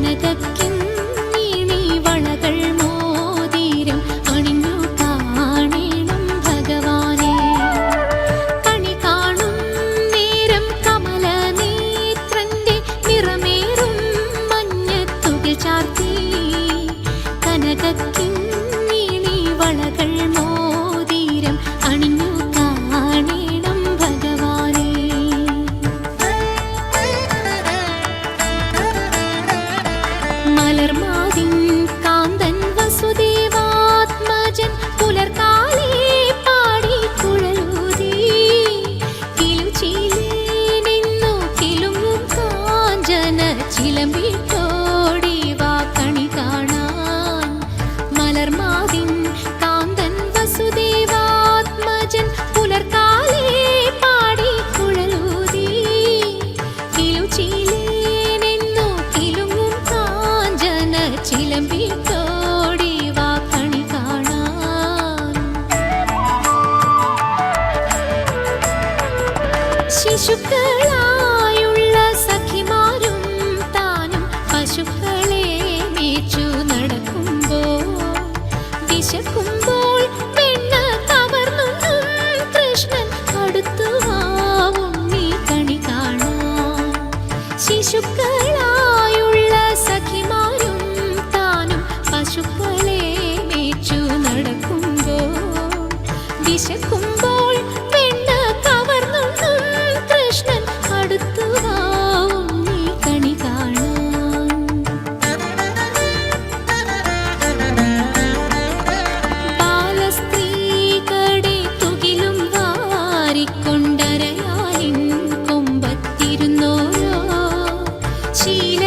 കനകക്കിങ്ങിണി വളകൾ മോതിരം അണിഞ്ഞു കാണേണം ഭഗവാനെ. കണി കാണും നേരം കമലനേത്രന്റെ നിറമേറും മഞ്ഞത്തുകിൽ ചാർത്തി കനകക്കിങ്ങിണി വളകൾ മോതിരം അണിഞ്ഞു കാണേണം ഭഗവാനെ. മലർമാതിൻ കാന്തൻ വസുദേവാത്മജൻ പുലർക്കാലേ പാടി കുഴലൂതി കിലുചിലേനെന്നു കിലുങ്ങും കാഞ്ചന ചിലമ്പിട്ടോടി വാ കണി കാണാൻ. മലർമാതിൻ കാന്തൻ വസുദേവാത്മജൻ പുലർക്കാലേ പാടി കുഴലൂതി കിലുചിലേനെന്നു കിലുങ്ങും കാഞ്ചന ചിലമ്പിട്ടോടി വാ കണി കാണാൻ. ശിശുക്കളായുള്ള സഖിമാരും താനും പശുക്കളെ മേച്ചു നടക്കുമ്പോൾ വിശക്കുമ്പോൾ പെണ്ണ കവർന്നുണ്ണും കൃഷ്ണൻ അടുത്തുവാവും നീ കണി കാണാൻ. ശിശുക്കളായുള്ള സഖിമാരും താനും പശുക്കളെ മേച്ചു നടക്കുമ്പോൾ വിശക്കുമ്പോൾ പെണ്ണ കവർന്നുണ്ണും കൃഷ്ണൻ അടുത്തുവാവും നീ കണി കാണാൻ. ബാലസ്ത്രീകളുടെ തുകിലും വാരിക്കൊണ്ടരയാലിൻ കൊമ്പത്തിരുന്നോരോ ശീല